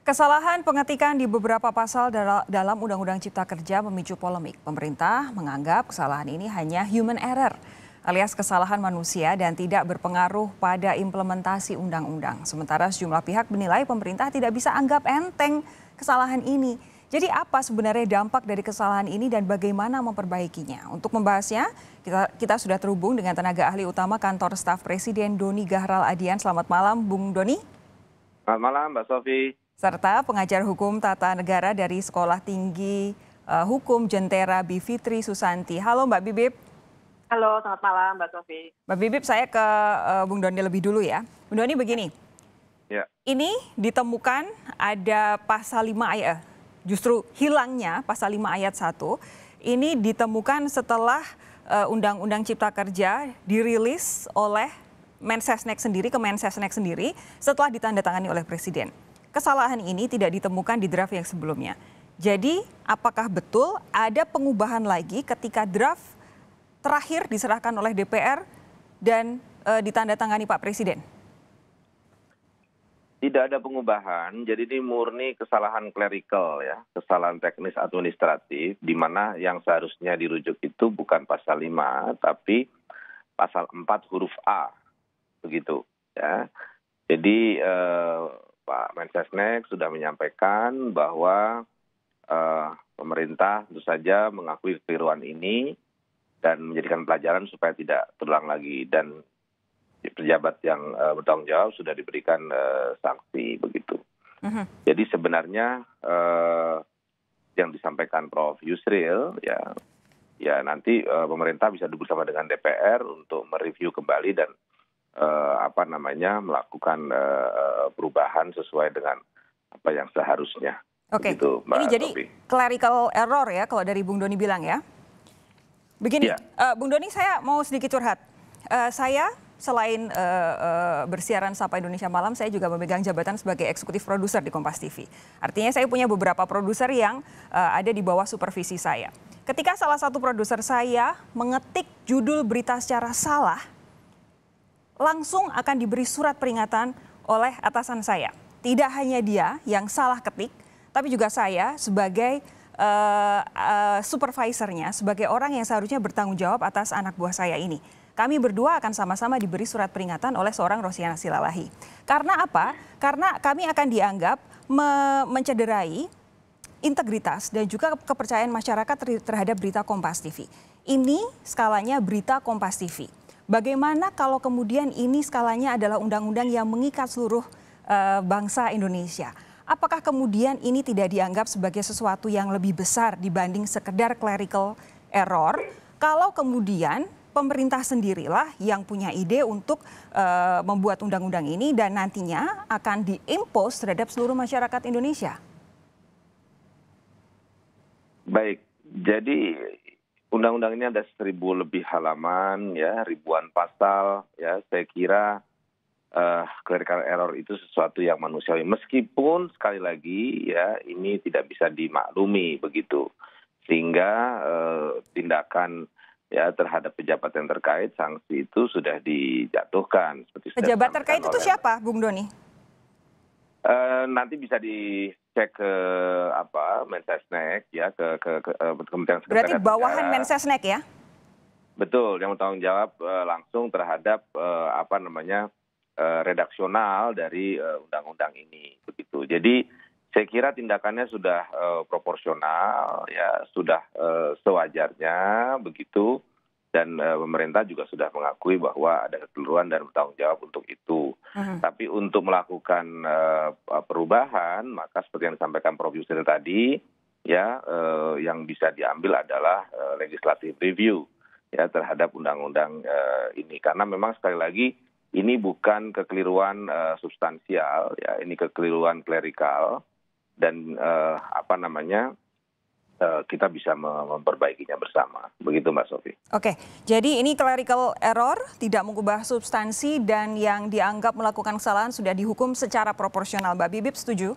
Kesalahan pengetikan di beberapa pasal dalam Undang-Undang Cipta Kerja memicu polemik. Pemerintah menganggap kesalahan ini hanya human error, alias kesalahan manusia dan tidak berpengaruh pada implementasi undang-undang. Sementara sejumlah pihak menilai pemerintah tidak bisa anggap enteng kesalahan ini. Jadi apa sebenarnya dampak dari kesalahan ini dan bagaimana memperbaikinya? Untuk membahasnya, kita sudah terhubung dengan tenaga ahli utama Kantor Staf Presiden Doni Gahral Adian. Selamat malam, Bung Doni. Selamat malam, Mbak Sofi. Serta pengajar hukum tata negara dari Sekolah Tinggi Hukum Jentera Bivitri Susanti. Halo Mbak Bibip. Halo, selamat malam Mbak Sofi. Mbak Bibip, saya ke Bung Doni lebih dulu ya. Bung Doni begini, Ya. Ini ditemukan ada pasal 5 ayat, justru hilangnya pasal 5 ayat 1, ini ditemukan setelah Undang-Undang Cipta Kerja dirilis oleh Mensesnek sendiri, ke Mensesnek sendiri setelah ditandatangani oleh Presiden. Kesalahan ini tidak ditemukan di draft yang sebelumnya. Jadi apakah betul ada pengubahan lagi ketika draft terakhir diserahkan oleh DPR dan ditandatangani Pak Presiden? Tidak ada pengubahan, jadi ini murni kesalahan clerical ya, kesalahan teknis administratif, di mana yang seharusnya dirujuk itu bukan pasal 5, tapi pasal 4 huruf A, begitu ya. Jadi Pak Mensesnek sudah menyampaikan bahwa pemerintah tentu saja mengakui kekeliruan ini dan menjadikan pelajaran supaya tidak terulang lagi, dan pejabat yang bertanggung jawab sudah diberikan sanksi begitu. Jadi sebenarnya yang disampaikan Prof. Yusril ya nanti pemerintah bisa duduk bersama dengan DPR untuk mereview kembali dan melakukan perubahan sesuai dengan apa yang seharusnya. Oke, begitu, Mbak ini jadi Sofi. clerical error ya kalau dari Bung Doni bilang ya. Begini, Ya. Bung Doni, saya mau sedikit curhat. Saya selain bersiaran Sapa Indonesia Malam, saya juga memegang jabatan sebagai eksekutif produser di Kompas TV. Artinya saya punya beberapa produser yang ada di bawah supervisi saya. Ketika salah satu produser saya mengetik judul berita secara salah, langsung akan diberi surat peringatan oleh atasan saya. Tidak hanya dia yang salah ketik, tapi juga saya sebagai supervisornya, sebagai orang yang seharusnya bertanggung jawab atas anak buah saya ini. Kami berdua akan sama-sama diberi surat peringatan oleh seorang Rosiana Silalahi. Karena apa? Karena kami akan dianggap mencederai integritas dan juga kepercayaan masyarakat terhadap berita Kompas TV. Ini skalanya berita Kompas TV. Bagaimana kalau kemudian ini skalanya adalah undang-undang yang mengikat seluruh bangsa Indonesia? Apakah kemudian ini tidak dianggap sebagai sesuatu yang lebih besar dibanding sekedar clerical error? Kalau kemudian pemerintah sendirilah yang punya ide untuk membuat undang-undang ini dan nantinya akan diimpos terhadap seluruh masyarakat Indonesia. Baik, jadi undang-undang ini ada 1.000 lebih halaman, ya, ribuan pasal, ya. Saya kira clerical error itu sesuatu yang manusiawi. Meskipun sekali lagi, ya, ini tidak bisa dimaklumi begitu, sehingga tindakan ya terhadap pejabat yang terkait, sanksi itu sudah dijatuhkan. Pejabat terkait itu siapa, Bung Doni? Nanti bisa dicek ke Mensesnek ya, ke Kementerian Sekretariat. Berarti bawahan Mensesnek ya? Betul, yang bertanggung jawab langsung terhadap redaksional dari undang-undang ini begitu. Jadi saya kira tindakannya sudah proporsional ya, sudah sewajarnya begitu, dan pemerintah juga sudah mengakui bahwa ada kekeliruan dan bertanggung jawab untuk itu. Tapi untuk melakukan perubahan, maka seperti yang disampaikan Prof. Yusril tadi, ya yang bisa diambil adalah legislative review ya terhadap undang-undang ini, karena memang sekali lagi ini bukan kekeliruan substansial, ya, ini kekeliruan klerikal, dan kita bisa memperbaikinya bersama. Begitu Mbak Sofi. Oke, jadi ini clerical error, tidak mengubah substansi, dan yang dianggap melakukan kesalahan sudah dihukum secara proporsional. Mbak Bibip setuju?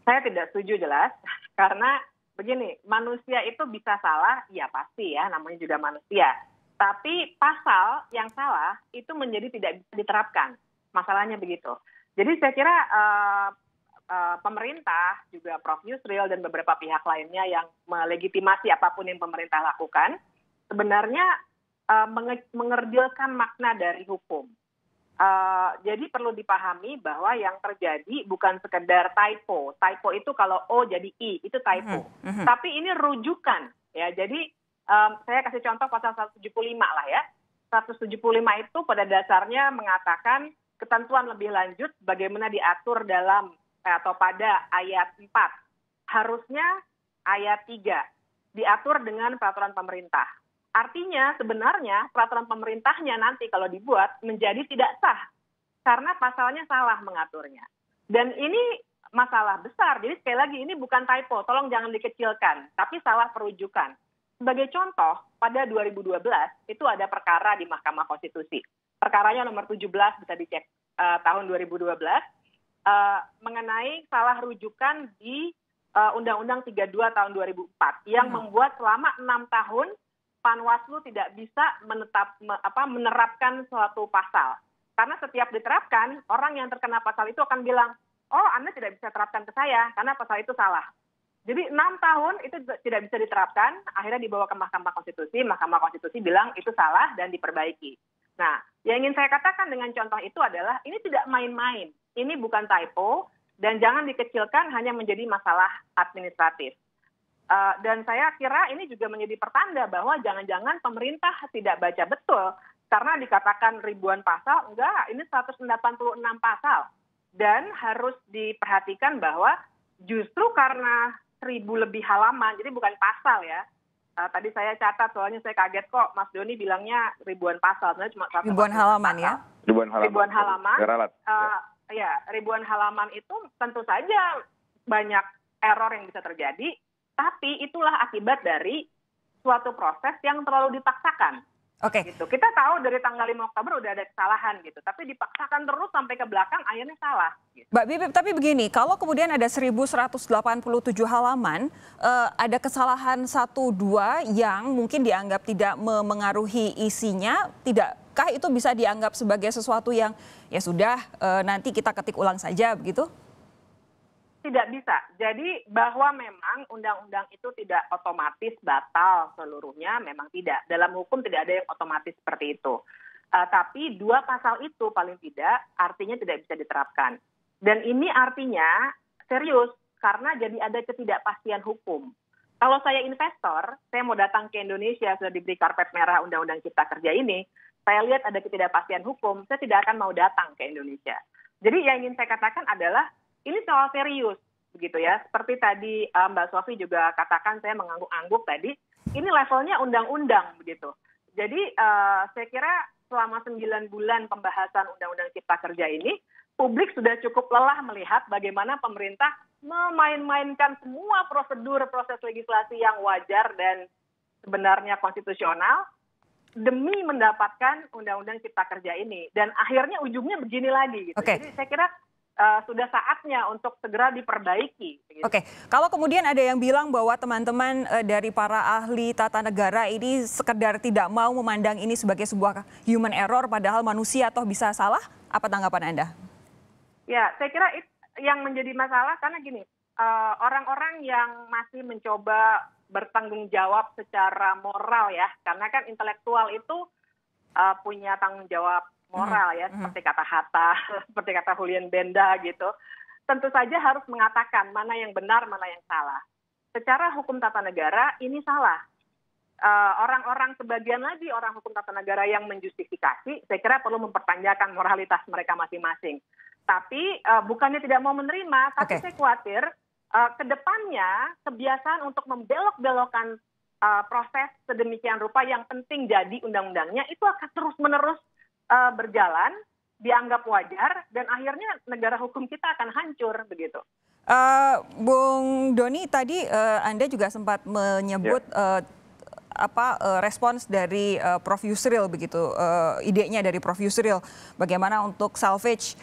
Saya tidak setuju jelas, karena begini, manusia itu bisa salah, ya pasti ya, namanya juga manusia. Tapi pasal yang salah itu menjadi tidak bisa diterapkan. Masalahnya begitu. Jadi saya kira pemerintah, juga Prof. Yusril dan beberapa pihak lainnya yang melegitimasi apapun yang pemerintah lakukan, sebenarnya mengerdilkan makna dari hukum. Jadi perlu dipahami bahwa yang terjadi bukan sekedar typo. Typo itu kalau O jadi I, itu typo. Tapi ini rujukan. Ya, jadi saya kasih contoh pasal 175 lah ya. 175 itu pada dasarnya mengatakan ketentuan lebih lanjut bagaimana diatur dalam atau pada ayat 4. Harusnya ayat 3 diatur dengan peraturan pemerintah. Artinya sebenarnya peraturan pemerintahnya nanti kalau dibuat menjadi tidak sah karena pasalnya salah mengaturnya. Dan ini masalah besar. Jadi sekali lagi ini bukan typo, tolong jangan dikecilkan, tapi salah perujukan. Sebagai contoh, pada 2012 itu ada perkara di Mahkamah Konstitusi. Perkaranya nomor 17 bisa dicek tahun 2012 mengenai salah rujukan di Undang-Undang 32 tahun 2004 yang membuat selama 6 tahun Panwaslu tidak bisa menerapkan suatu pasal. Karena setiap diterapkan, orang yang terkena pasal itu akan bilang, oh Anda tidak bisa terapkan ke saya karena pasal itu salah. Jadi 6 tahun itu tidak bisa diterapkan, akhirnya dibawa ke Mahkamah Konstitusi bilang itu salah dan diperbaiki. Nah, yang ingin saya katakan dengan contoh itu adalah ini tidak main-main, ini bukan typo, dan jangan dikecilkan hanya menjadi masalah administratif. Dan saya kira ini juga menjadi pertanda bahwa jangan-jangan pemerintah tidak baca betul, karena dikatakan ribuan pasal, enggak, ini 186 pasal. Dan harus diperhatikan bahwa justru karena 1.000 lebih halaman, jadi bukan pasal ya. Tadi saya catat, soalnya saya kaget kok Mas Doni bilangnya ribuan pasal, sebenarnya cuma ribuan halaman pasal. Ya? Ribuan halaman. Ya, ribuan halaman itu tentu saja banyak error yang bisa terjadi, tapi itulah akibat dari suatu proses yang terlalu dipaksakan. Oke. Gitu. Kita tahu dari tanggal 5 Oktober udah ada kesalahan gitu, tapi dipaksakan terus sampai ke belakang akhirnya salah. Gitu. Mbak Bibip, tapi begini, kalau kemudian ada 1.187 halaman, ada kesalahan 1-2 yang mungkin dianggap tidak memengaruhi isinya, tidakkah itu bisa dianggap sebagai sesuatu yang ya sudah nanti kita ketik ulang saja begitu? Tidak bisa. Jadi bahwa memang undang-undang itu tidak otomatis batal seluruhnya, memang tidak. Dalam hukum tidak ada yang otomatis seperti itu. Tapi 2 pasal itu paling tidak artinya tidak bisa diterapkan. Dan ini artinya serius karena jadi ada ketidakpastian hukum. Kalau saya investor, saya mau datang ke Indonesia, sudah diberi karpet merah Undang-Undang Cipta Kerja ini, saya lihat ada ketidakpastian hukum, saya tidak akan mau datang ke Indonesia. Jadi yang ingin saya katakan adalah ini soal serius, begitu ya. Seperti tadi Mbak Sofi juga katakan, saya mengangguk-angguk tadi, ini levelnya undang-undang, begitu. Jadi saya kira selama 9 bulan pembahasan Undang-Undang Cipta Kerja ini, publik sudah cukup lelah melihat bagaimana pemerintah memain-mainkan semua proses legislasi yang wajar dan sebenarnya konstitusional demi mendapatkan Undang-Undang Cipta Kerja ini. Dan akhirnya ujungnya begini lagi. Gitu. Okay. Jadi saya kira sudah saatnya untuk segera diperbaiki. Gitu. Oke, kalau kemudian ada yang bilang bahwa teman-teman dari para ahli tata negara ini sekedar tidak mau memandang ini sebagai sebuah human error, padahal manusia toh bisa salah, apa tanggapan Anda? Ya, saya kira yang menjadi masalah karena gini, orang-orang yang masih mencoba bertanggung jawab secara moral ya, karena kan intelektual itu punya tanggung jawab moral ya, seperti kata Hatta, seperti kata Julian Benda gitu. Tentu saja harus mengatakan mana yang benar, mana yang salah. Secara hukum tata negara ini salah. Orang-orang sebagian lagi orang hukum tata negara yang menjustifikasi, saya kira perlu mempertanyakan moralitas mereka masing-masing. Tapi bukannya tidak mau menerima, tapi saya khawatir ke depannya kebiasaan untuk membelok-belokkan proses sedemikian rupa yang penting jadi undang-undangnya itu akan terus-menerus berjalan, dianggap wajar, dan akhirnya negara hukum kita akan hancur begitu. Bung Doni, tadi Anda juga sempat menyebut respons dari Prof. Yusril begitu, idenya dari Prof. Yusril bagaimana untuk salvage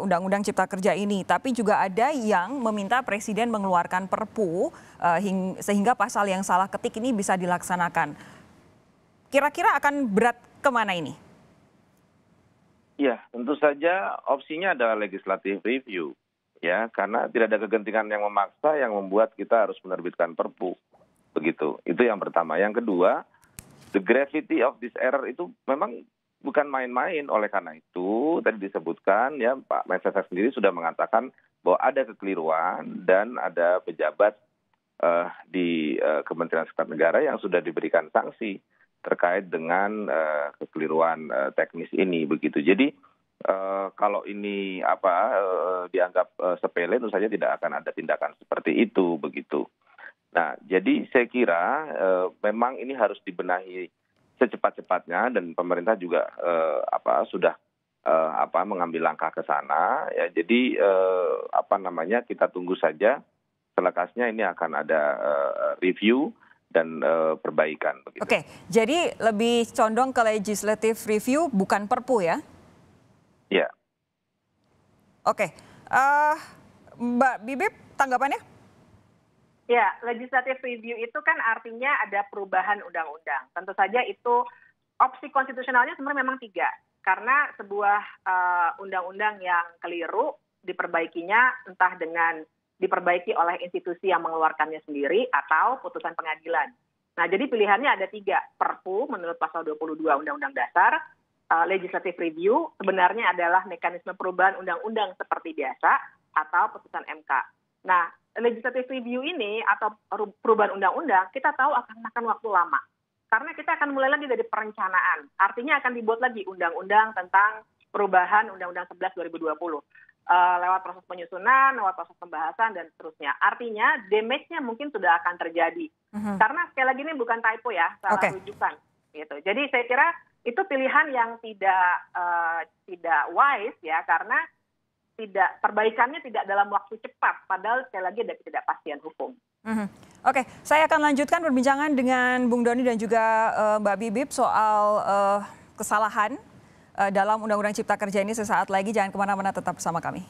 Undang-Undang Cipta Kerja ini. Tapi juga ada yang meminta Presiden mengeluarkan Perpu sehingga pasal yang salah ketik ini bisa dilaksanakan. Kira-kira akan berat kemana ini? Ya, tentu saja opsinya adalah legislative review. ya, karena tidak ada kegentingan yang memaksa yang membuat kita harus menerbitkan Perpu, begitu. Itu yang pertama. Yang kedua, the gravity of this error itu memang bukan main-main. Oleh karena itu tadi disebutkan ya, Pak Mensesnek sendiri sudah mengatakan bahwa ada kekeliruan dan ada pejabat di Kementerian Sekretariat Negara yang sudah diberikan sanksi terkait dengan kekeliruan teknis ini, begitu. Jadi kalau ini dianggap sepele, tentu saja tidak akan ada tindakan seperti itu, begitu. Nah, jadi saya kira memang ini harus dibenahi secepat-cepatnya dan pemerintah juga sudah mengambil langkah ke sana. Ya, jadi kita tunggu saja. Selekasnya ini akan ada review dan perbaikan. Begitu. Oke, jadi lebih condong ke legislative review bukan Perpu ya? Ya. Oke, Mbak Bibip tanggapannya? Ya, legislative review itu kan artinya ada perubahan undang-undang. Tentu saja itu opsi konstitusionalnya sebenarnya memang 3. Karena sebuah undang-undang yang keliru diperbaikinya entah dengan diperbaiki oleh institusi yang mengeluarkannya sendiri atau putusan pengadilan. Nah, jadi pilihannya ada 3. Perpu menurut pasal 22 Undang-Undang Dasar, legislative review sebenarnya adalah mekanisme perubahan undang-undang seperti biasa atau putusan MK. Nah, legislative review ini atau perubahan undang-undang kita tahu akan makan waktu lama. Karena kita akan mulai lagi dari perencanaan. Artinya akan dibuat lagi undang-undang tentang perubahan Undang-Undang 11 2020. Lewat proses penyusunan, lewat proses pembahasan, dan seterusnya. Artinya damage-nya mungkin sudah akan terjadi. Karena sekali lagi ini bukan typo ya, salah rujukan. Gitu. Jadi saya kira itu pilihan yang tidak wise ya, karena perbaikannya tidak dalam waktu cepat. Padahal sekali lagi ada ketidakpastian hukum. Oke, saya akan lanjutkan perbincangan dengan Bung Doni dan juga Mbak Bibip soal kesalahan dalam Undang-Undang Cipta Kerja ini sesaat lagi. Jangan kemana-mana, tetap bersama kami.